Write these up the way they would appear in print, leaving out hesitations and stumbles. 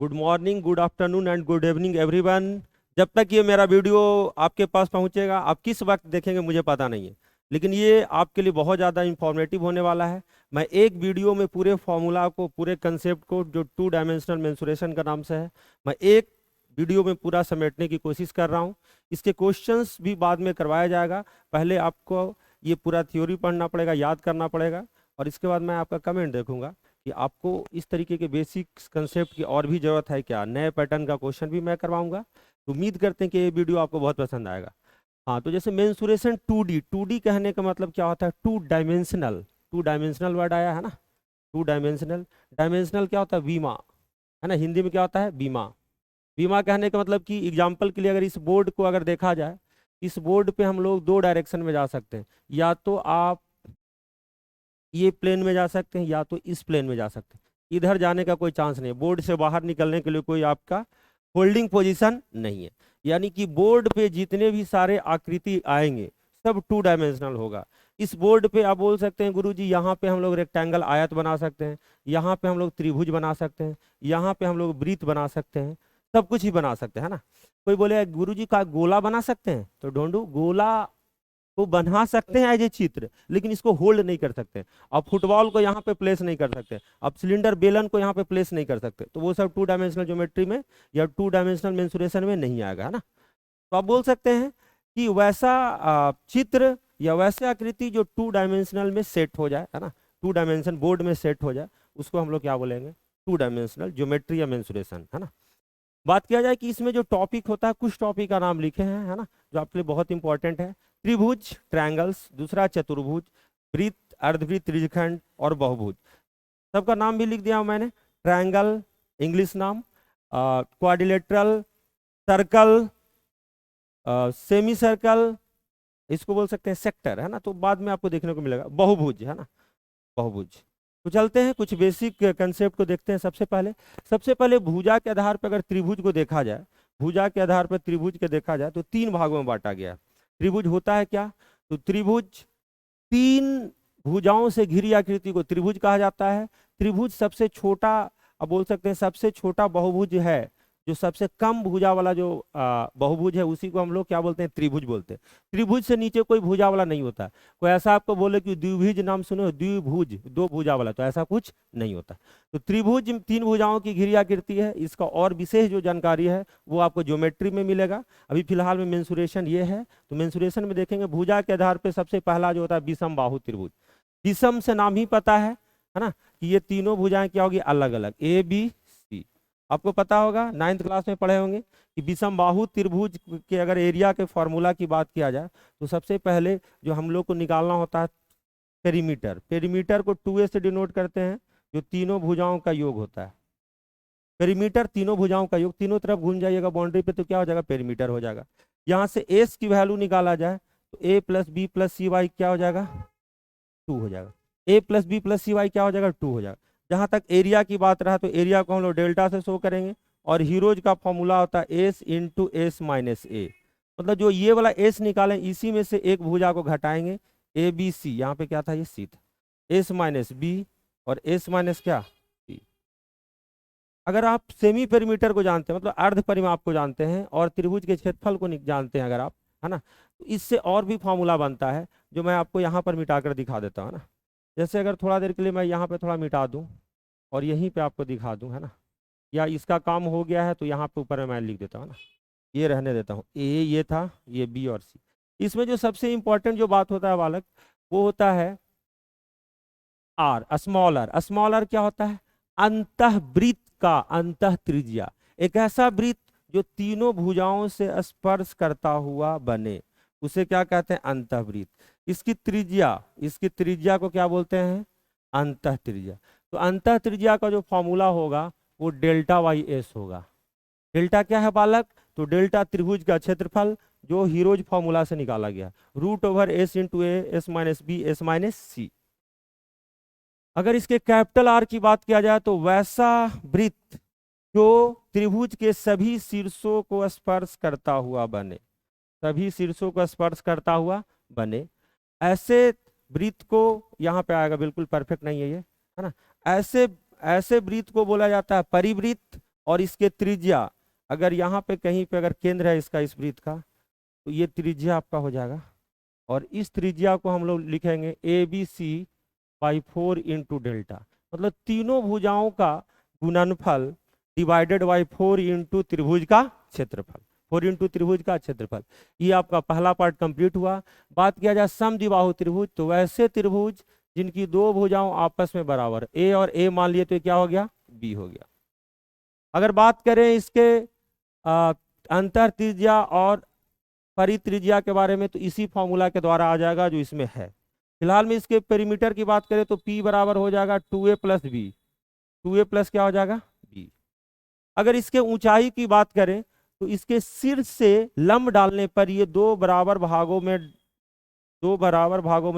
Good morning, good afternoon and good evening everyone. जब तक ये मेरा वीडियो आपके पास पहुंचेगा, आप किस वक्त देखेंगे मुझे पता नहीं है, लेकिन ये आपके लिए बहुत ज़्यादा इंफॉर्मेटिव होने वाला है। मैं एक वीडियो में पूरे फॉर्मूला को, पूरे कंसेप्ट को, जो 2 डायमेंशनल मेंसुरेशन का नाम से है, मैं एक वीडियो में पूरा समेटने की कोशिश कर रहा हूँ। इसके क्वेश्चंस भी बाद में करवाया जाएगा। पहले आपको ये पूरा थ्योरी पढ़ना पड़ेगा, याद करना पड़ेगा, और इसके बाद मैं आपका कमेंट देखूंगा कि आपको इस तरीके के बेसिक कंसेप्ट की और भी ज़रूरत है क्या। नए पैटर्न का क्वेश्चन भी मैं करवाऊंगा। तो उम्मीद करते हैं कि ये वीडियो आपको बहुत पसंद आएगा। हाँ, तो जैसे मेंसुरेशन 2D कहने का मतलब क्या होता है? 2 डायमेंशनल। 2 डायमेंशनल वर्ड आया है ना, 2 डायमेंशनल। डायमेंशनल क्या होता है? बीमा, है ना। हिंदी में क्या होता है? बीमा। बीमा कहने का मतलब कि एग्जाम्पल के लिए अगर इस बोर्ड को अगर देखा जाए, इस बोर्ड पे हम लोग 2 डायरेक्शन में जा सकते हैं। या तो आप ये प्लेन में जा सकते हैं, या तो इस प्लेन में जा सकते हैं। इधर जाने का कोई चांस नहीं है। बोर्ड से बाहर निकलने के लिए कोई आपका होल्डिंग पोजीशन नहीं है। यानी कि बोर्ड पे जितने भी सारे आकृति आएंगे सब 2 डायमेंशनल होगा। इस बोर्ड पे आप बोल सकते हैं गुरुजी यहाँ पे हम लोग रेक्टेंगल आयत बना सकते हैं, यहाँ पे हम लोग त्रिभुज बना सकते हैं, यहाँ पे हम लोग वृत्त बना सकते हैं, सब कुछ ही बना सकते हैं, है ना। कोई बोले गुरुजी का गोला बना सकते हैं, तो डोंट डू। गोला को बना सकते हैं एज ए चित्र, लेकिन इसको होल्ड नहीं कर सकते। आप फुटबॉल को यहाँ पे प्लेस नहीं कर सकते, आप सिलेंडर बेलन को यहाँ पे प्लेस नहीं कर सकते। तो वो सब 2 डायमेंशनल ज्योमेट्री में या 2 डायमेंशनल मेंसुरेशन में नहीं आएगा, है ना। तो आप बोल सकते हैं कि वैसा चित्र या वैसे आकृति जो 2 डायमेंशनल में सेट हो जाए, है ना, 2 डायमेंशन बोर्ड में सेट हो जाए, उसको हम लोग क्या बोलेंगे? 2 डायमेंशनल ज्योमेट्री या मेंसुरेशन, है ना। बात किया जाए कि इसमें जो टॉपिक होता है, कुछ टॉपिक का नाम लिखे हैं, है ना, जो आपके लिए बहुत इंपॉर्टेंट है। त्रिभुज, ट्रायंगल्स, दूसरा चतुर्भुज, वृत्त, अर्धवृत्त, त्रिभुज और बहुभुज। सबका नाम भी लिख दिया हूं मैंने। ट्रायंगल इंग्लिश नाम, क्वाड्रिलेटरल, सर्कल, सेमी सर्कल, इसको बोल सकते हैं सेक्टर, है ना। तो बाद में आपको देखने को मिलेगा बहुभुज, है ना, बहुभुज। तो चलते हैं कुछ बेसिक कंसेप्ट को देखते हैं। सबसे पहले भुजा के आधार पर अगर त्रिभुज को देखा जाए, भुजा के आधार पर त्रिभुज के देखा जाए तो 3 भागों में बांटा गया है। त्रिभुज होता है क्या? तो त्रिभुज 3 भुजाओं से घिरी आकृति को त्रिभुज कहा जाता है। त्रिभुज सबसे छोटा, अब बोल सकते हैं सबसे छोटा बहुभुज है। जो सबसे कम भुजा वाला जो बहुभुज है, उसी को हम लोग क्या बोलते हैं? त्रिभुज बोलते हैं। त्रिभुज से नीचे कोई भुजा वाला नहीं होता। कोई ऐसा आपको बोले कि द्विभुज नाम सुनो, द्विभुज 2 भुजा वाला, तो ऐसा कुछ नहीं होता। तो त्रिभुज 3 भुजाओं की घिरी आकृति है। इसका और विशेष जो जानकारी है वो आपको ज्योमेट्री में मिलेगा। अभी फिलहाल में मेंसुरेशन ये है। तो मेंसुरेशन में देखेंगे भुजा के आधार पर सबसे पहला जो होता है विषम बाहु त्रिभुज। विषम से नाम ही पता है ना, कि ये तीनों भुजाएं क्या होगी? अलग अलग, ए बी सी। आपको पता होगा, 9th क्लास में पढ़े होंगे कि विषम बाहु त्रिभुज के अगर एरिया के फॉर्मूला की बात किया जाए तो सबसे पहले जो हम लोग को निकालना होता है पेरीमीटर। पेरीमीटर को 2a से डिनोट करते हैं, जो तीनों भुजाओं का योग होता है। पेरीमीटर तीनों भुजाओं का योग, तीनों तरफ घूम जाइएगा बाउंड्री पे तो क्या हो जाएगा? पेरीमीटर हो जाएगा। यहाँ से एस की वैल्यू निकाला जाए तो ए प्लस बी प्लस सी वाई क्या हो जाएगा? 2 हो जाएगा। ए प्लस बी प्लस सी वाई क्या हो जाएगा? 2 हो जाएगा। जहां तक एरिया की बात रहा तो एरिया को हम लोग डेल्टा से शो करेंगे, और हीरोज का फॉर्मूला होता है एस इंटू एस माइनस ए। मतलब जो ये वाला एस निकालें, इसी में से एक भुजा को घटाएंगे, ए बी सी। यहाँ पे क्या था? ये सी था। एस माइनस बी और एस माइनस क्या? सी। अगर आप सेमी पेरीमीटर को जानते हैं, मतलब अर्ध परिमाप को जानते हैं, और त्रिभुज के क्षेत्रफल को जानते हैं अगर आप, है ना, तो इससे और भी फॉर्मूला बनता है, जो मैं आपको यहाँ पर मिटाकर दिखा देता हूँ ना। जैसे अगर थोड़ा देर के लिए मैं यहाँ पे थोड़ा मिटा दूँ और यहीं पे आपको दिखा दूँ, है ना, या इसका काम हो गया है तो यहाँ पे ऊपर में मैं लिख देता हूँ ना, ये रहने देता हूँ। ए ये था, ये बी और सी। इसमें जो सबसे इंपॉर्टेंट जो बात होता है बालक, वो होता है R, small R. Small R क्या होता है? अंतःवृत्त का अंतः त्रिज्या। एक ऐसा वृत्त जो तीनों भुजाओं से स्पर्श करता हुआ बने, उसे क्या कहते हैं? अंतःवृत्त। इसकी त्रिज्या को क्या बोलते हैं? अंतः त्रिज्या। तो अंतः त्रिज्या का जो फॉर्मूला होगा वो डेल्टा वाई एस होगा। डेल्टा क्या है बालक? तो डेल्टा त्रिभुज का क्षेत्रफल, जो हीरोज फॉर्मूला से निकाला गया, root over S into A, S minus B, S minus C. अगर इसके कैपिटल आर की बात किया जाए तो वैसा वृत्त जो त्रिभुज के सभी शीर्षों को स्पर्श करता हुआ बने, सभी शीर्षों को स्पर्श करता हुआ बने, ऐसे वृत्त को, यहाँ पे आएगा, बिल्कुल परफेक्ट नहीं है ये, है ना, ऐसे ऐसे वृत्त को बोला जाता है परिवृत्त, और इसके त्रिज्या अगर यहाँ पे कहीं पे अगर केंद्र है इसका इस वृत्त का, तो ये त्रिज्या आपका हो जाएगा। और इस त्रिज्या को हम लोग लिखेंगे ABC/4 इंटू डेल्टा, मतलब तीनों भुजाओं का गुणनफल डिवाइडेड बाई 4 इंटू त्रिभुज का क्षेत्रफल, 4 इंटू त्रिभुज का क्षेत्रफल। ये आपका पहला पार्ट कंप्लीट हुआ। बात किया जाए समद्विबाहु त्रिभुज, तो वैसे त्रिभुज जिनकी दो भुजाओं आपस में बराबर, ए और ए मान लिए तो क्या हो गया, बी हो गया। अगर बात करें इसके अंतर त्रिज्या और परित्रिज्या के बारे में, तो इसी फॉर्मूला के द्वारा आ जाएगा जो इसमें है। फिलहाल में इसके पेरीमीटर की बात करें तो P बराबर हो जाएगा 2a plus B, 2a plus क्या हो जाएगा b। अगर इसके ऊंचाई की बात करें तो इसके सिर से लंब डालने पर ये दो बराबर भागों में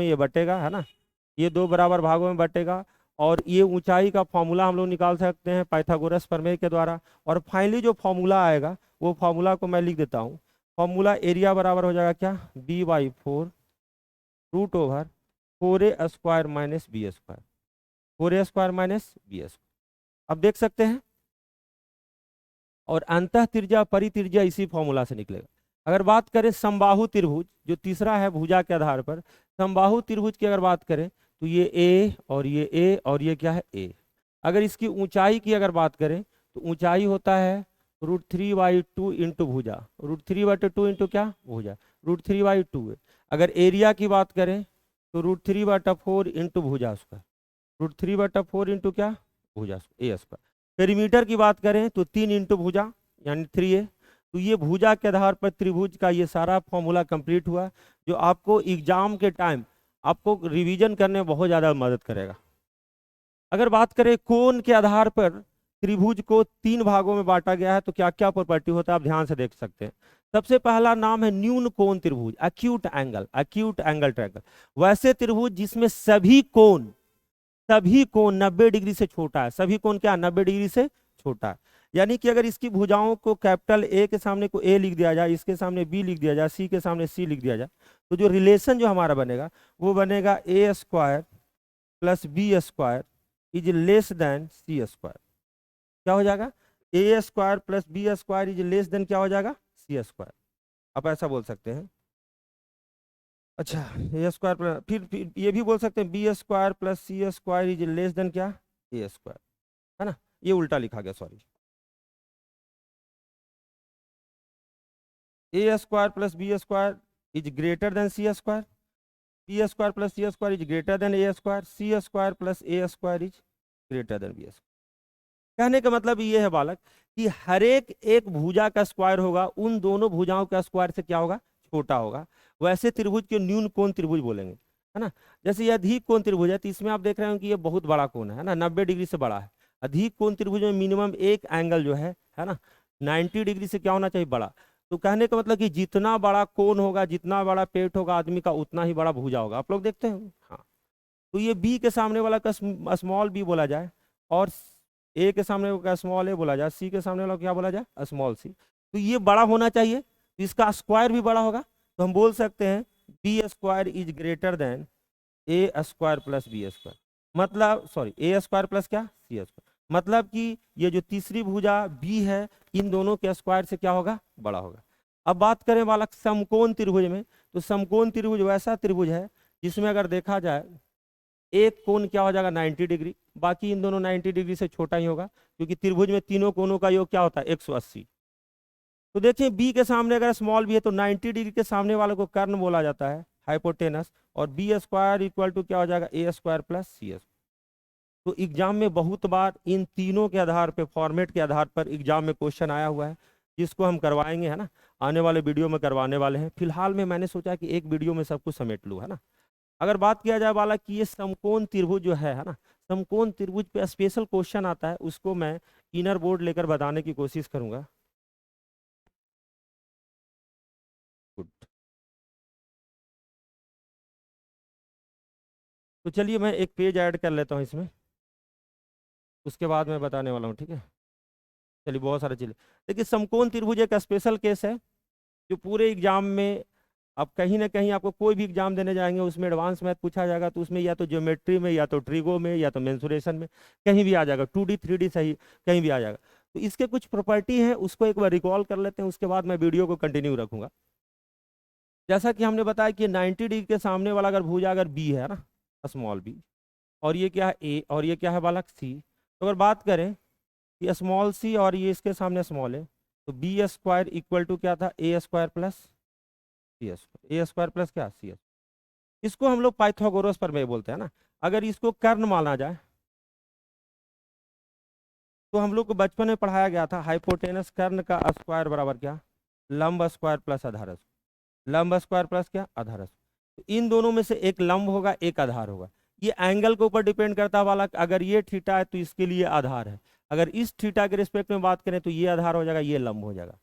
ये बटेगा, है ना, ये दो बराबर भागों में बटेगा। और ये ऊंचाई का फॉर्मूला हम लोग निकाल सकते हैं पाइथागोरस प्रमेय के द्वारा। और फाइनली जो फॉर्मूला आएगा वो फॉर्मूला को मैं लिख देता हूँ। फॉर्मूला एरिया बराबर हो जाएगा क्या, b/4 root over 4a square minus B square, 4a square minus B square. अब देख सकते हैं। और अंतः त्रिज्या परित्रिज्या इसी फॉर्मूला से निकलेगा। अगर बात करें समबाहु त्रिभुज, जो तीसरा है भुजा के आधार पर, समबाहु त्रिभुज की अगर बात करें तो ये a और ये a और ये क्या है a। अगर इसकी ऊंचाई की अगर बात करें तो ऊंचाई होता है √3/2 इंटू भुजा, √3/2 इंटू क्या भुजा, √3/2 है। अगर एरिया की बात करें तो √3/4 इंटू भुजा स्क्वायर, √3/4 इंटू क्या भुजा ए स्क्वायर। पेरीमीटर की बात करें तो 3 इंटू भुजा यानी 3a। तो ये भुजा के आधार पर त्रिभुज का ये सारा फॉर्मूला कंप्लीट हुआ, जो आपको एग्जाम के टाइम आपको रिवीजन करने में बहुत ज़्यादा मदद करेगा। अगर बात करें कोण के आधार पर त्रिभुज को 3 भागों में बांटा गया है, तो क्या क्या प्रॉपर्टी होता है आप ध्यान से देख सकते हैं। सबसे पहला नाम है न्यून कोण त्रिभुज, एक्यूट एंगल ट्रायंगल। वैसे त्रिभुज जिसमें सभी कोण 90 डिग्री से छोटा है, सभी कोण क्या 90 डिग्री से छोटा है। यानी कि अगर इसकी भुजाओं को कैपिटल ए के सामने को ए लिख दिया जाए, इसके सामने बी लिख दिया जाए, सी के सामने सी लिख दिया जाए, तो जो रिलेशन जो हमारा बनेगा वो बनेगा A square plus B square is less than C square. क्या हो जाएगा, A square plus B square is less than क्या हो जाएगा सी स्क्वायर। आप ऐसा बोल सकते हैं। अच्छा, ए स्क्वायर प्लस फिर ये भी बोल सकते हैं B square plus C square is less than क्या ए स्क्वायर, है ना। ये उल्टा लिखा गया, sorry. A square plus B square is greater than C square, B square plus C square is greater than A square, C square plus A square is greater than B square. कहने का मतलब ये है बालक कि हर एक भुजा का स्क्वायर होगा उन दोनों भुजाओं का स्क्वायर से क्या होगा, छोटा होगा। वैसे त्रिभुज के न्यून कोण त्रिभुज बोलेंगे, है ना। जैसे ये अधिक कोण त्रिभुज है, तो इसमें आप देख रहे हो कि ये बहुत बड़ा कोण है ना, 90 डिग्री से बड़ा है। अधिक कोण त्रिभुज में मिनिमम एक एंगल जो है ना 90 डिग्री से क्या होना चाहिए, बड़ा। तो कहने का मतलब कि जितना बड़ा कोण होगा, जितना बड़ा पेट होगा आदमी का, उतना ही बड़ा भुजा होगा। आप लोग देखते हैं, हाँ। तो ये बी के सामने वाला का स्मॉल बी बोला जाए, और ए के सामने का स्मॉल ए बोला जाए, सी के सामने वाला क्या बोला जाए, स्मॉल सी। तो ये बड़ा होना चाहिए, तो इसका स्क्वायर भी बड़ा होगा। तो हम बोल सकते हैं B square is greater than A square plus B square, मतलब सॉरी ए स्क्वायर प्लस क्या सी स्क्वायर। मतलब कि ये जो तीसरी भुजा बी है, इन दोनों के स्क्वायर से क्या होगा, बड़ा होगा। अब बात करें बालक समकोण त्रिभुज में, तो समकोण त्रिभुज वैसा त्रिभुज है जिसमें अगर देखा जाए एक कोण क्या हो जाएगा 90 डिग्री, बाकी इन दोनों 90 डिग्री से छोटा ही होगा, क्योंकि त्रिभुज में तीनों कोणों का योग क्या होता है 180। तो देखिए बी के सामने अगर स्मॉल बी है तो 90 डिग्री के सामने वाले को कर्ण बोला जाता है, हाइपोटेनस। और बी स्क्वायर इक्वल टू क्या हो जाएगा A square plus C square. तो एग्जाम में बहुत बार इन तीनों के आधार पर, फॉर्मेट के आधार पर एग्जाम में क्वेश्चन आया हुआ है, जिसको हम करवाएंगे, है ना, आने वाले वीडियो में करवाने वाले हैं। फिलहाल में मैंने सोचा कि एक वीडियो में सब कुछ समेट लूँ, है ना। अगर बात किया जाए वाला कि ये समकोण त्रिभुज जो है ना, समकोण त्रिभुज पे स्पेशल क्वेश्चन आता है, उसको मैं इनर बोर्ड लेकर बताने की कोशिश करूंगा। गुड। तो चलिए मैं एक पेज ऐड कर लेता हूँ इसमें, उसके बाद मैं बताने वाला हूँ, ठीक है। चलिए बहुत सारे चीज़ें देखिए, समकोण त्रिभुज एक स्पेशल केस है जो पूरे एग्जाम में, अब कहीं ना कहीं आपको कोई भी एग्जाम देने जाएंगे उसमें एडवांस मैथ पूछा जाएगा, तो उसमें या तो ज्योमेट्री में, या तो ट्रिगो में, या तो मेंसुरेशन में, कहीं भी आ जाएगा, 2D 3D सही कहीं भी आ जाएगा। तो इसके कुछ प्रॉपर्टी हैं, उसको एक बार रिकॉल कर लेते हैं, उसके बाद मैं वीडियो को कंटिन्यू रखूंगा। जैसा कि हमने बताया कि 90 डिग्री के सामने वाला अगर भुजा अगर बी है ना, स्मॉल बी, और ये क्या है ए, और ये क्या है बालक सी, तो अगर बात करें कि स्मॉल सी और ये इसके सामने स्मॉल है, तो बी स्क्वायर इक्वल टू क्या था, ए स्क्वायर प्लस सी स्क्वायर, ए स्क्वायर प्लस क्या सी। इसको हम लोग पाइथागोरस प्रमेय बोलते हैं ना। अगर इसको कर्ण माना जाए तो हम लोग को बचपन में पढ़ाया गया था, हाइपोटेनस कर्ण का स्क्वायर बराबर क्या, लंब स्क्वायर प्लस आधार स्क्वायर, लंब स्क्वायर प्लस क्या आधार स्क्वायर। तो इन दोनों में से एक लंब होगा एक आधार होगा। ये एंगल के ऊपर डिपेंड करता है वाला, अगर ये थीटा है तो इसके लिए आधार है, अगर इस थीटा के रिस्पेक्ट में बात करें तो ये आधार हो जाएगा, ये लंब हो जाएगा,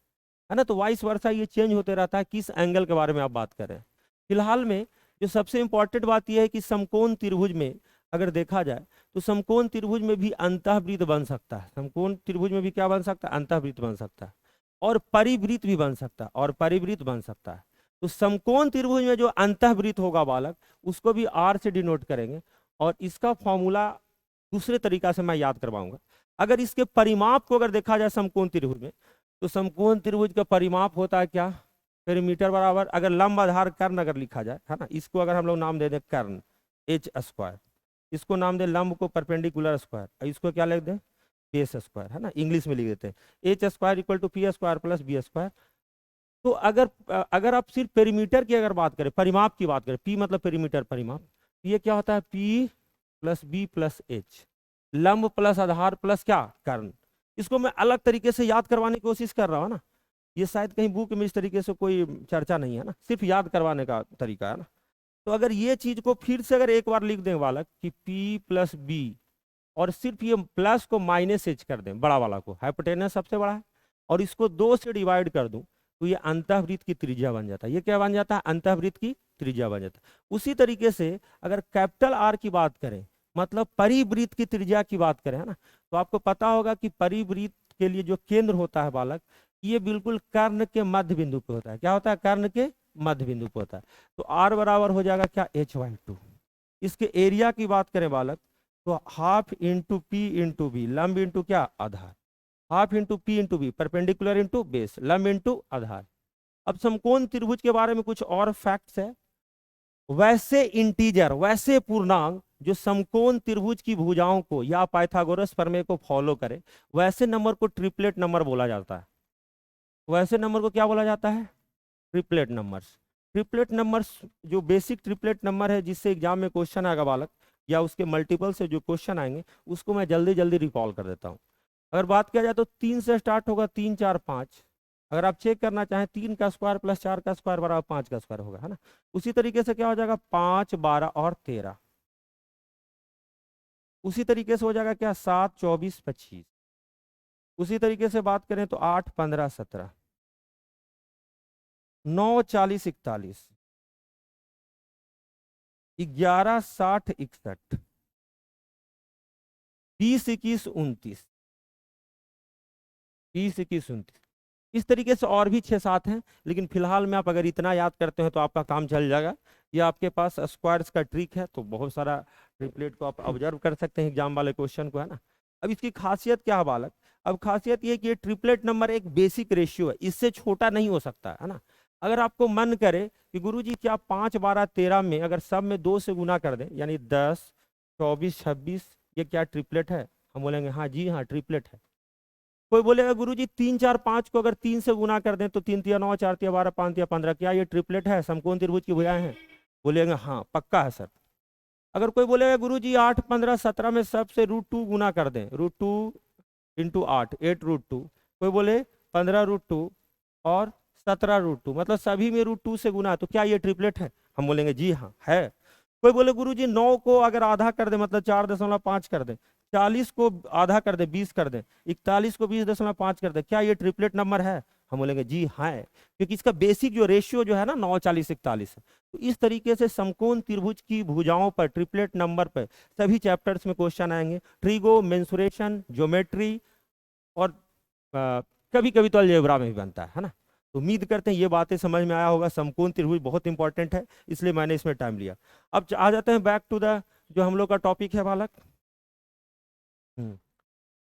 है ना। तो वाइस वर्सा ये चेंज होते रहता है, किस एंगल के बारे में आप बात कर रहे हैं। फिलहाल में जो सबसे इंपॉर्टेंट बात यह है कि समकोण त्रिभुज में अगर देखा जाए तो समकोण त्रिभुज में भी अंतःवृत्त बन सकता है, समकोण त्रिभुज में भी क्या बन सकता है, अंतःवृत्त बन सकता है, और परिवृत्त भी बन सकता है, और परिवृत्त बन सकता है। तो समकोण त्रिभुज में जो अंतःवृत्त होगा बालक, उसको भी आर से डिनोट करेंगे, और इसका फॉर्मूला दूसरे तरीका से मैं याद करवाऊंगा। अगर इसके परिमाप को अगर देखा जाए समकोण त्रिभुज में, तो समकोण त्रिभुज का परिमाप होता है क्या, पेरीमीटर बराबर, अगर लंब आधार कर्ण अगर लिखा जाए, है ना, इसको अगर हम लोग नाम दे दें कर्ण एच स्क्वायर, इसको नाम दे लंब को परपेंडिकुलर स्क्वायर, इसको क्या लिख दें बेस स्क्वायर, है ना, इंग्लिश में लिख देते हैं H square equal to P square plus B square. तो अगर आप सिर्फ पेरीमीटर की अगर बात करें, परिमाप की बात करें, पी मतलब पेरीमीटर परिमाप, तो ये क्या होता है P plus B plus H, लंब प्लस आधार प्लस क्या कर्ण। इसको मैं अलग तरीके से याद करवाने की कोशिश कर रहा हूँ ना, ये शायद कहीं बुक में इस तरीके से कोई चर्चा नहीं है ना, सिर्फ याद करवाने का तरीका है ना। तो अगर ये चीज को फिर से अगर एक बार लिख दें बालक कि P प्लस बी, और सिर्फ ये प्लस को माइनस एच कर दें, बड़ा वाला को, हाइपोटेनस सबसे बड़ा है, और इसको 2 से डिवाइड कर दूं, तो ये अंतःवृत्त की त्रिज्या बन जाता है। ये क्या बन जाता है, अंतःवृत्त की त्रिज्या बन जाता है। उसी तरीके से अगर कैपिटल आर की बात करें, मतलब परिवृत्त की त्रिज्या की बात करें, है ना, तो आपको पता होगा कि परिवृत्त के लिए जो केंद्र होता है बालक, ये बिल्कुल कर्ण के मध्य बिंदु पे होता है। क्या होता है, कर्ण के मध्य बिंदु पे होता है। तो आर बराबर हो जाएगा क्या, h/2। इसके एरिया की बात करें बालक, तो half into P into B, लंब इंटू क्या आधार, half into P into B, perpendicular into base, लंब इंटू आधार। अब समकोण त्रिभुज के बारे में कुछ और फैक्ट्स है। वैसे इंटीजर, वैसे पूर्णांक जो समकोण त्रिभुज की भुजाओं को या पाइथागोरस प्रमेय को फॉलो करे, वैसे नंबर को ट्रिपलेट नंबर बोला जाता है। वैसे नंबर को क्या बोला जाता है, ट्रिपलेट नंबर्स। ट्रिपलेट नंबर्स जो बेसिक ट्रिपलेट नंबर है जिससे एग्जाम में क्वेश्चन आएगा बालक, या उसके मल्टीपल से जो क्वेश्चन आएंगे, उसको मैं जल्दी जल्दी रिकॉल कर देता हूँ। अगर बात किया जाए तो 3 से स्टार्ट होगा, 3 4 5। अगर आप चेक करना चाहें, 3 का स्क्वायर प्लस 4 का स्क्वायर बराबर 5 का स्क्वायर होगा, है ना। उसी तरीके से क्या हो जाएगा, 5 12 और 13। उसी तरीके से हो जाएगा क्या, 7 24 25। उसी तरीके से बात करें तो 8 15 17, 9 40 41, 11 60 61, 20 21 29, 20 21 29। इस तरीके से और भी 6 7 हैं, लेकिन फिलहाल में आप अगर इतना याद करते हैं तो आपका काम चल जाएगा। ये आपके पास स्क्वायर्स का ट्रिक है, तो बहुत सारा ट्रिपलेट को आप ऑब्जर्व कर सकते हैं एग्जाम वाले क्वेश्चन को, है ना। अब इसकी खासियत क्या है बालक, अब खासियत ये कि ये ट्रिपलेट नंबर एक बेसिक रेशियो है, इससे छोटा नहीं हो सकता, है ना। अगर आपको मन करे कि गुरुजी क्या 5 12 13 में अगर सब में 2 से गुना कर दें, यानी 10 24 26, ये क्या ट्रिपलेट है, हम बोलेंगे हाँ जी हाँ ट्रिपलेट है। कोई बोलेगा गुरुजी 3 4 5 को अगर 3 से गुना कर दें तो 3 3 9 4 3 12 5 3 15, क्या ये ट्रिपलेट है, समकोण त्रिभुज की भुजाएं हैं, बोलेंगे हाँ पक्का है सर। अगर कोई बोलेगा गुरुजी 8 15 17 में सबसे √2 गुना कर दें, √2 इंटू 8 8 √2, कोई बोले 15 √2 और 17 √2, मतलब सभी में √2 से गुना, तो क्या ये ट्रिपलेट है, हम बोलेंगे जी हाँ है। कोई बोले गुरुजी 9 को अगर आधा कर दे, मतलब 4.5 कर दे, 40 को आधा कर दे 20 कर दे, 41 को 20.5 कर दे, क्या ये ट्रिपलेट नंबर है, हम बोलेंगे जी हाँ है, क्योंकि इसका बेसिक जो रेशियो जो है ना 9 40 41 है। तो इस तरीके से समकोण त्रिभुज की भुजाओं पर ट्रिपलेट नंबर पर सभी चैप्टर्स में क्वेश्चन आएंगे, ट्रिगो, मेंसुरेशन, ज्योमेट्री, और कभी कभी तो अलजेब्रा में भी बनता है ना। तो उम्मीद करते हैं ये बातें समझ में आया होगा। समकोण त्रिभुज बहुत इंपॉर्टेंट है, इसलिए मैंने इसमें टाइम लिया। अब आ जाते हैं बैक टू द जो हम लोग का टॉपिक है बालक।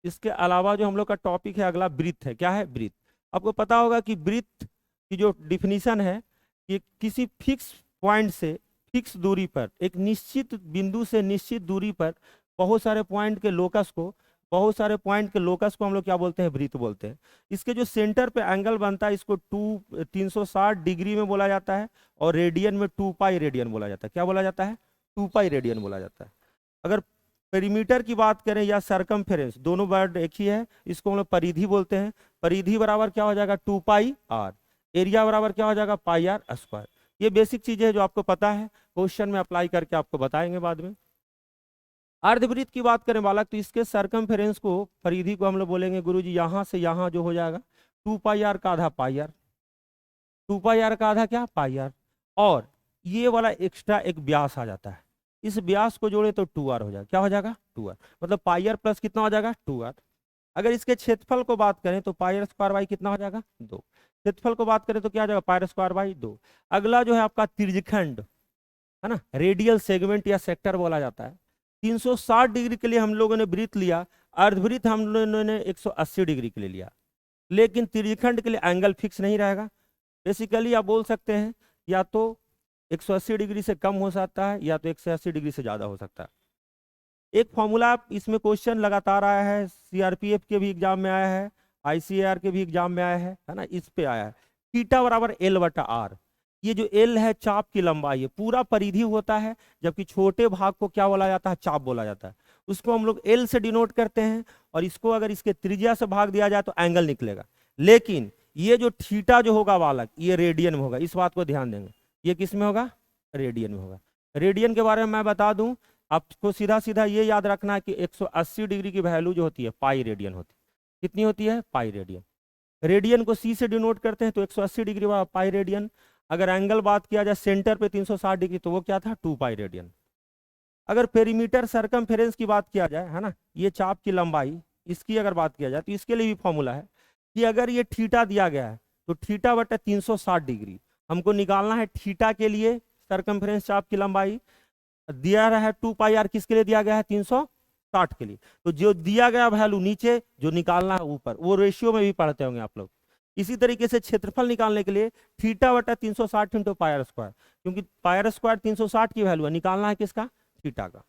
इसके अलावा जो हम लोग का टॉपिक है अगला ब्रीथ है। क्या है? ब्रीथ। आपको पता होगा कि ब्रीथ की जो डिफिनीशन है कि किसी फिक्स पॉइंट से फिक्स दूरी पर, एक निश्चित बिंदु से निश्चित दूरी पर बहुत सारे पॉइंट के लोकस को, बहुत सारे पॉइंट के लोकस को हम लोग क्या बोलते हैं? ब्रीथ बोलते हैं। इसके जो सेंटर पे एंगल बनता है इसको 360 डिग्री में बोला जाता है, और रेडियन में 2 पाई रेडियन बोला जाता है। क्या बोला जाता है? 2 पाई रेडियन बोला जाता है। अगर पेरीमीटर की बात करें या सरकमफेरेंस, दोनों वर्ड एक ही है, इसको हम लोग परिधि बोलते हैं। परिधि बराबर क्या हो जाएगा? 2 पाई आर। एरिया बराबर क्या हो जाएगा? पाई आर स्क्वायर। ये बेसिक चीजें हैं जो आपको पता है, क्वेश्चन में अप्लाई करके आपको बताएंगे बाद में। अर्धवृत्त की बात करें बालक, तो इसके सरकमफेरेंस को, परिधि को हम लोग बोलेंगे गुरुजी यहाँ से यहाँ जो हो जाएगा 2 पाई आर का आधा पाई आर, 2 पाई आर का आधा क्या? पाई आर। और ये वाला एक्स्ट्रा एक व्यास आ जाता है, इस व्यास को जोड़े तो 2 आर हो जाएगा। क्या हो जाएगा? 2 आर। मतलब पाई आर प्लस कितना हो जाएगा? 2 आर। अगर इसके क्षेत्रफल को बात करें तो पाई आर स्क्वायर बाई कितना हो जाएगा? 2। क्षेत्रफल को बात करें तो क्या हो जाएगा? पाई आर स्क्वायर बाई 2। अगला जो है आपका त्रिज्यखंड है ना, रेडियल सेगमेंट या सेक्टर बोला जाता है। 360 डिग्री के लिए हम लोगों ने वृत्त लिया, अर्धवृत्त हम लोगों ने 180 डिग्री के लिए लिया, लेकिन त्रिज्यखंड के लिए एंगल फिक्स नहीं रहेगा। बेसिकली आप बोल सकते हैं या तो 180 डिग्री से कम हो सकता है या तो 180 डिग्री से ज़्यादा हो सकता है। एक फॉर्मूला इसमें क्वेश्चन लगातार आया है, सीआरपीएफ के भी एग्जाम में आया है, आईसीएआर के भी एग्जाम में आया है ना, इस पे आया है। थीटा बराबर एल बटा आर। ये जो एल है चाप की लंबाई है, पूरा परिधि होता है, जबकि छोटे भाग को क्या बोला जाता है? चाप बोला जाता है। उसको हम लोग एल से डिनोट करते हैं, और इसको अगर इसके त्रिज्या से भाग दिया जाए तो एंगल निकलेगा। लेकिन ये जो थीटा जो होगा बालक, ये रेडियन में होगा, इस बात को ध्यान देंगे। ये किस में होगा? रेडियन में होगा। रेडियन के बारे में मैं बता दूं आपको, सीधा सीधा ये याद रखना है कि 180 डिग्री की वैल्यू जो होती है पाई रेडियन होती है। कितनी होती है? Pi radian. रेडियन को सी से डिनोट करते हैं तो 180 डिग्री वाला पाई रेडियन। अगर एंगल बात किया जाए सेंटर पे 360 डिग्री तो वो क्या था? 2 पाई रेडियन। अगर पेरीमीटर सरकमफेरेंस की बात किया जाए है ना, ये चाप की लंबाई, इसकी अगर बात किया जाए तो इसके लिए भी फॉर्मूला है कि अगर ये थीटा दिया गया है तो थीटा बटा 360 डिग्री हमको निकालना है। थीटा के लिए सरकमफेरेंस चाप की लंबाई दिया रहा है 2 पाई आर, किसके लिए दिया गया है? 360 के लिए। तो जो दिया गया वैल्यू नीचे, जो निकालना है ऊपर, वो रेशियो में भी पढ़ते होंगे आप लोग। इसी तरीके से क्षेत्रफल निकालने के लिए थीटा बटा 360 इंटू पाई आर स्क्वायर, क्योंकि पाई आर स्क्वायर 360 की वैल्यू है, निकालना है किसका? थीटा का।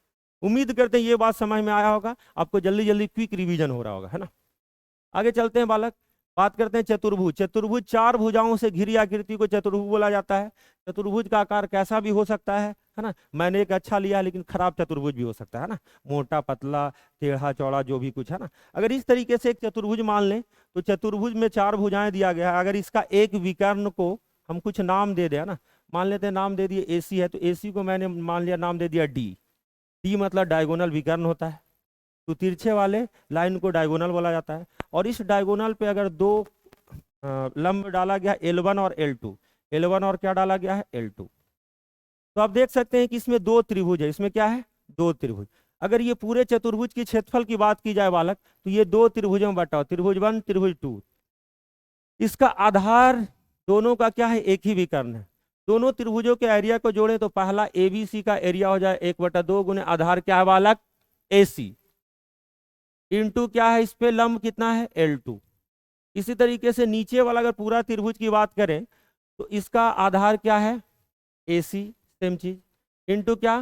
उम्मीद करते हैं ये बात समझ में आया होगा, आपको जल्दी जल्दी क्विक रिवीजन हो रहा होगा, है ना। आगे चलते हैं बालक, बात करते हैं चतुर्भुज। चतुर्भुज 4 भुजाओं से घिरी आकृति को चतुर्भुज बोला जाता है। चतुर्भुज का आकार कैसा भी हो सकता है ना। मैंने एक अच्छा लिया लेकिन खराब चतुर्भुज भी हो सकता है ना, मोटा पतला टेढ़ा चौड़ा जो भी कुछ है ना। अगर इस तरीके से एक चतुर्भुज मान लें तो चतुर्भुज में 4 भुजाएं दिया गया है। अगर इसका एक विकर्ण को हम कुछ नाम दे दें ना, मान लेते हैं नाम दे दिए AC है, तो AC को मैंने मान लिया नाम दे दिया D। D मतलब डायगोनल विकर्ण होता है, तो तिरछे वाले लाइन को डायगोनल बोला जाता है। और इस डायगोनल पे अगर 2 लंब डाला गया L1 और L2, L1 और क्या डाला गया है? L2, तो आप देख सकते हैं कि इसमें 2 त्रिभुज है। इसमें क्या है? 2 त्रिभुज। अगर ये पूरे चतुर्भुज की क्षेत्रफल की बात की जाए बालक, तो ये 2 त्रिभुजों में बटा, त्रिभुज 1 त्रिभुज 2। इसका आधार दोनों का क्या है? एक ही विकर्ण है। दोनों त्रिभुजों के एरिया को जोड़ें तो पहला ABC का एरिया हो जाए 1/2 गुने आधार क्या है बालक? AC इंटू क्या है इस पे लंब कितना है? L2। इसी तरीके से नीचे वाला अगर पूरा त्रिभुज की बात करें तो इसका आधार क्या है? AC, सेम चीज, इंटू क्या?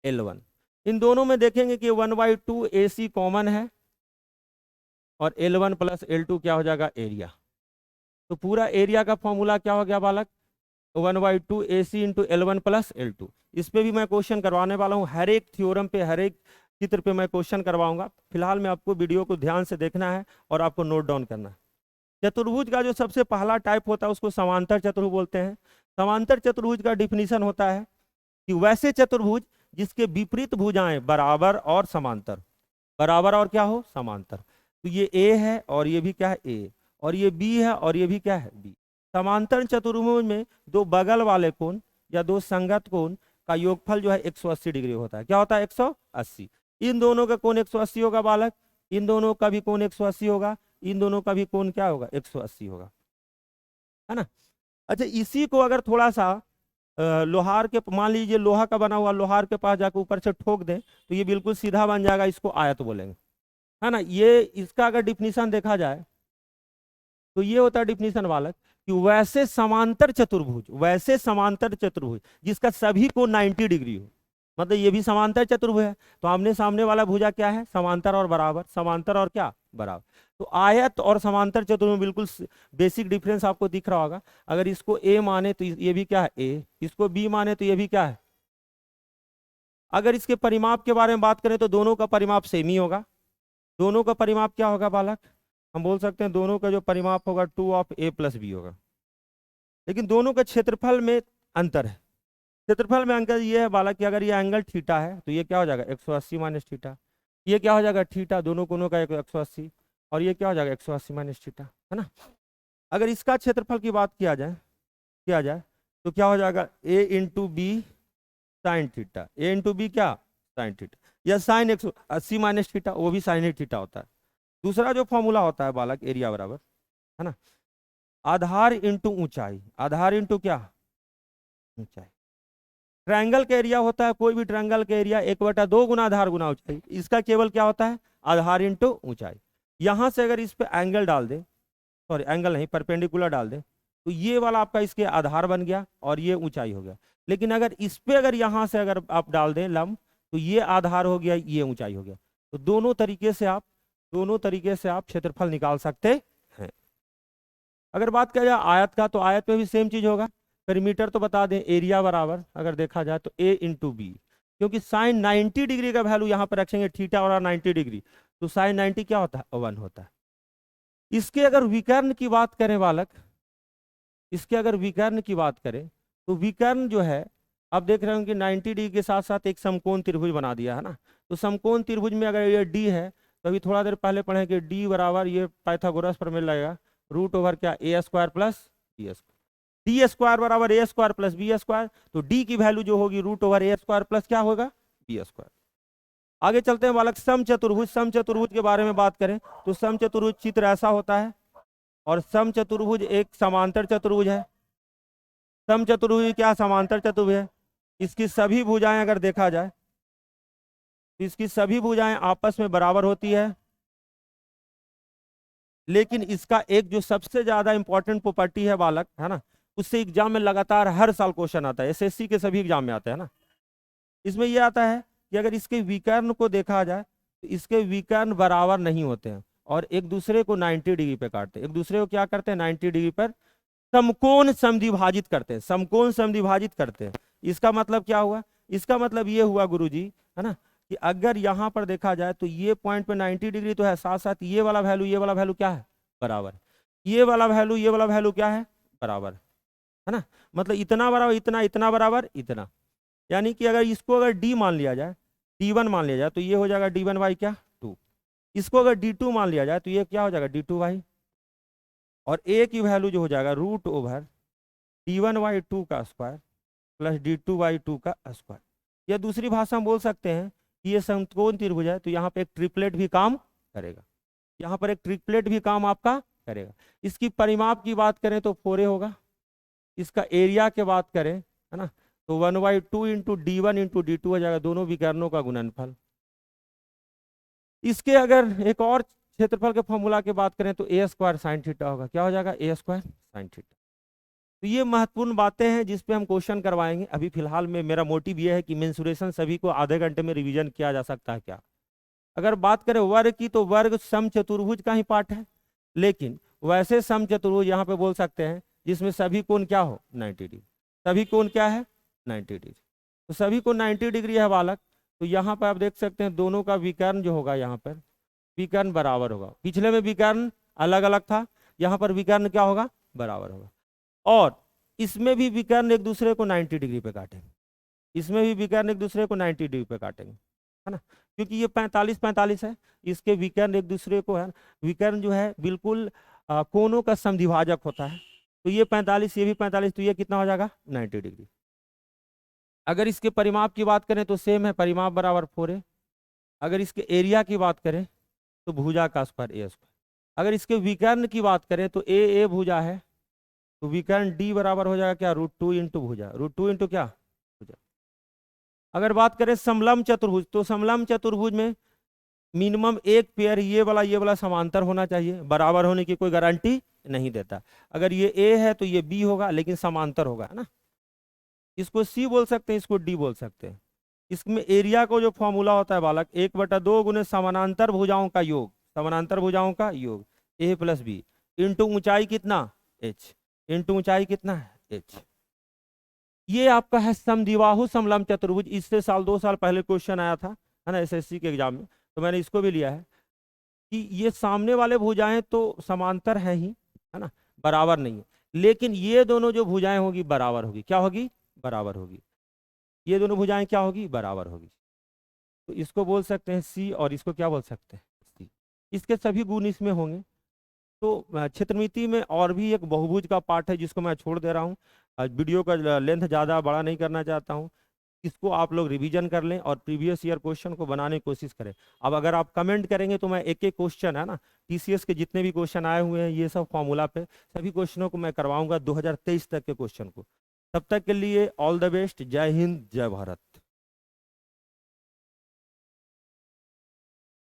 L1। इन दोनों में देखेंगे कि 1/2 AC कॉमन है और L1 प्लस L2 क्या हो जाएगा? एरिया। तो पूरा एरिया का फॉर्मूला क्या हो गया बालक? 1/2 AC into L1 plus L2। इस पे भी मैं क्वेश्चन करवाने वाला हूँ, हर एक थ्योरम पे, हर एक चित्र पे मैं क्वेश्चन करवाऊंगा। फिलहाल में आपको वीडियो को ध्यान से देखना है और आपको नोट डाउन करना है। चतुर्भुज का जो सबसे पहला टाइप होता है उसको समांतर चतुर्भुज बोलते हैं। समांतर चतुर्भुज का डिफिनीशन होता है कि वैसे चतुर्भुज जिसके विपरीत भुजाएं बराबर और समांतर, बराबर और क्या हो? समांतर। तो ये A है और ये भी क्या है? A, और ये B है और ये भी क्या है? B। समांतर चतुर्भुज में 2 बगल वाले कोण या 2 संगत कोण का योगफल जो है 180 डिग्री होता है। क्या होता है? 180। इन दोनों का कोण 180 होगा बालक, इन दोनों का भी कोण 180 होगा, इन दोनों का भी कोण क्या होगा? 180 होगा, है ना। अच्छा, इसी को अगर थोड़ा सा लोहार के, मान लीजिए लोहा का बना हुआ लोहार के पास जाकर ऊपर से ठोक दें तो ये बिल्कुल सीधा बन जाएगा, इसको आयत बोलेंगे, है ना। ये इसका अगर डिफिनीशन देखा जाए तो ये होता है डिफिनीशन बालक कि वैसे समांतर चतुर्भुज, वैसे समांतर चतुर्भुज जिसका सभी को 90 डिग्री हो, मतलब ये भी समांतर चतुर्भुज है, तो आमने सामने वाला भुजा क्या है, समांतर और बराबर, समांतर और क्या, बराबर। तो आयत और समांतर चतुर्भुज बिल्कुल बेसिक डिफरेंस आपको दिख रहा होगा। अगर इसको ए माने तो ये भी क्या है ए, इसको बी माने तो ये भी क्या है। अगर इसके परिमाप के बारे में बात करें तो दोनों का परिमाप सेम ही होगा। दोनों का परिमाप क्या होगा बालक, हम बोल सकते हैं दोनों का जो परिमाप होगा 2 ऑफ ए प्लस बी होगा। लेकिन दोनों के क्षेत्रफल में अंतर है। क्षेत्रफल में अंतर ये है बालक कि अगर ये एंगल थीटा है तो ये क्या हो जाएगा 180 माइनस थीटा, ये क्या हो जाएगा थीटा, दोनों कोनों का 180, और ये क्या हो जाएगा 180 माइनस थीटा, है ना। अगर इसका क्षेत्रफल की बात किया जाए तो क्या हो जाएगा ए इंटू बी साइन थीटा, ए इंटू बी क्या साइन थीटा, या साइन 180 माइनस थीटा, वो भी साइन थीटा होता है। दूसरा जो फॉर्मूला होता है बालक एरिया बराबर, है ना, आधार इंटू ऊंचाई, आधार इंटू क्या ऊंचाई। ट्रायंगल का एरिया होता है, कोई भी ट्रायंगल का एरिया 1/2 गुना आधार गुना ऊंचाई, इसका केवल क्या होता है आधार इंटू ऊंचाई। यहां से अगर इस पे एंगल डाल दें, सॉरी एंगल नहीं परपेंडिकुलर डाल दें, तो ये वाला आपका इसके आधार बन गया और ये ऊंचाई हो गया। लेकिन अगर इस पे अगर यहां से अगर आप डाल दें लंब, तो ये आधार हो गया, ये ऊंचाई हो गया। तो दोनों तरीके से आप क्षेत्रफल निकाल सकते हैं। अगर बात किया जाए आयत का, तो आयत में भी सेम चीज होगा। पेरीमीटर तो बता दें एरिया बराबर अगर देखा जाए तो ए इंटू बी, क्योंकि साइन 90 डिग्री का वैल्यू यहाँ पर रखेंगे थीटा और 90 डिग्री, तो साइन 90 क्या होता है 1 होता है। इसके अगर विकर्ण की बात करें बालक, इसके अगर विकर्ण की बात करें तो विकर्ण जो है आप देख रहे हो कि 90 डिग्री के साथ साथ एक समकोण त्रिभुज बना दिया है ना। तो समकोण त्रिभुज में अगर ये डी है तो अभी थोड़ा देर पहले पढ़े कि डी बराबर ये पाइथागोरस पर मिल जाएगा रूट ओवर क्या A square plus B square, D square बराबर A square plus B square. तो डी की वैल्यू जो होगी root over A square plus क्या होगा बी स्क्वायर। आगे चलते हैं बालक समचतुर्भुज, समचतुर्भुज के बारे में बात करें तो समचतुर्भुज चित्र ऐसा होता है, और समचतुर्भुज एक समांतर चतुर्भुज है। समचतुर्भुज क्या समांतर चतुर्भुज है, इसकी सभी भुजाएं अगर देखा जाए तो इसकी सभी भुजाएं आपस में बराबर होती है। लेकिन इसका एक जो सबसे ज्यादा इंपॉर्टेंट प्रॉपर्टी है बालक, है ना, उससे एग्जाम में लगातार हर साल क्वेश्चन आता है, एसएससी के सभी एग्जाम में आता है ना। इसमें यह आता है कि अगर इसके विकर्ण को देखा जाए तो इसके विकर्ण बराबर नहीं होते हैं और एक दूसरे को 90 डिग्री पे काटते हैं। एक दूसरे को क्या करते हैं 90 डिग्री पर समकोण समद्विभाजित करते हैं, समकोण समद्विभाजित करते हैं। इसका मतलब क्या हुआ, इसका मतलब ये हुआ गुरुजी, है ना, कि अगर यहाँ पर देखा जाए तो ये पॉइंट पे 90 डिग्री तो है, साथ साथ ये वाला वैल्यू क्या है बराबर, ये वाला वैल्यू क्या है बराबर, है ना। मतलब इतना बराबर इतना, इतना बराबर इतना, यानी कि अगर इसको अगर डी मान लिया जाए, d1 मान लिया जाए तो ये हो जाएगा d1 बाई क्या 2। इसको अगर d2 मान लिया जाए तो ये क्या हो जाएगा d2 बाई, और a की वैल्यू जो हो जाएगा रूट ओवर d1 बाई 2 का स्क्वायर प्लस d2 बाई 2 का स्क्वायर। या दूसरी भाषा में बोल सकते हैं कि ये समकोण त्रिभुज है तो यहाँ पे एक ट्रिपलेट भी काम करेगा, यहाँ पर एक ट्रिपलेट भी काम आपका करेगा। इसकी परिमाप की बात करें तो 4a होगा, इसका एरिया की बात करें, है ना, तो 1/2 इंटू d1 इंटू d2 हो जाएगा, दोनों विकर्णों का गुणनफल। इसके अगर एक और क्षेत्रफल के फॉर्मूला की बात करें तो ए स्क्वायर साइन थीटा होगा, क्या हो जाएगा ए स्क्वायर साइन थीटा। तो ये महत्वपूर्ण बातें हैं जिस पे हम क्वेश्चन करवाएंगे। अभी फिलहाल में मेरा मोटिव ये है कि मेंसुरेशन सभी को आधे घंटे में रिवीजन किया जा सकता है क्या। अगर बात करें वर्ग की तो वर्ग समचतुर्भुज का ही पार्ट है, लेकिन वैसे समचतुर्भुज यहाँ पे बोल सकते हैं जिसमें सभी कोण क्या हो 90 डिग्री, सभी कोण क्या है 90 डिग्री। तो सभी को 90 डिग्री है बालक, तो यहाँ पर आप देख सकते हैं दोनों का विकर्ण जो होगा यहाँ पर विकर्ण बराबर होगा। पिछले में विकर्ण अलग अलग था, यहाँ पर विकर्ण क्या होगा बराबर होगा। और इसमें भी विकर्ण एक दूसरे को 90 डिग्री पे काटेंगे, इसमें भी विकर्ण एक दूसरे को 90 डिग्री पे काटेंगे, है ना, क्योंकि ये 45-45 है, इसके विकर्ण एक दूसरे को है, विकर्ण जो है बिल्कुल कोनों का समद्विभाजक होता है। तो ये 45 ये भी 45, तो ये कितना हो जाएगा 90 डिग्री। अगर इसके परिमाप की बात करें तो सेम है, परिमाप बराबर 4a। अगर इसके एरिया की बात करें तो भुजा का स्क्वायर ए स्क्वायर। अगर इसके विकर्ण की बात करें तो ए भुजा है तो विकर्ण डी बराबर हो जाएगा क्या √2 इंटू भुजा, √2 इंटू क्या भुजा। अगर बात करें समलंब चतुर्भुज तो समलंब चतुर्भुज में मिनिमम एक पेयर ये वाला समांतर होना चाहिए, बराबर होने की कोई गारंटी नहीं देता। अगर ये ए है तो ये बी होगा, लेकिन समांतर होगा, है ना। इसको सी बोल सकते हैं, इसको डी बोल सकते हैं। इसमें एरिया को जो फॉर्मूला होता है बालक, 1/2 गुने समानांतर भुजाओं का योग, समानांतर भुजाओं का योग ए प्लस बी इंटू ऊंचाई कितना एच, इंटू ऊंचाई कितना है एच। ये आपका है समद्विबाहु समलंब चतुर्भुज। इससे 2 साल पहले क्वेश्चन आया था, है ना, एसएससी के एग्जाम में, तो मैंने इसको भी लिया है कि ये सामने वाले भुजाएं तो समांतर है ही, है ना, बराबर नहीं है, लेकिन ये दोनों जो भुजाएं होगी बराबर होगी, क्या होगी, बराबर होगी। ये दोनों भुजाएं क्या होगी, बराबर होगी। तो इसको बोल सकते हैं सी, और इसको क्या बोल सकते हैं सी। इसके सभी गुण इसमें होंगे। तो क्षेत्रमिति में और भी एक बहुभुज का पार्ट है जिसको मैं छोड़ दे रहा हूँ। वीडियो का लेंथ ज़्यादा बड़ा नहीं करना चाहता हूँ। इसको आप लोग रिवीजन कर लें और प्रीवियस ईयर क्वेश्चन को बनाने की कोशिश करें। अब अगर आप कमेंट करेंगे तो मैं एक एक क्वेश्चन, है ना, टीसीएस के जितने भी क्वेश्चन आए हुए हैं ये सब फॉर्मूला पे, सभी क्वेश्चनों को मैं करवाऊंगा 2023 तक के क्वेश्चन को। तब तक के लिए ऑल द बेस्ट। जय हिंद, जय भारत।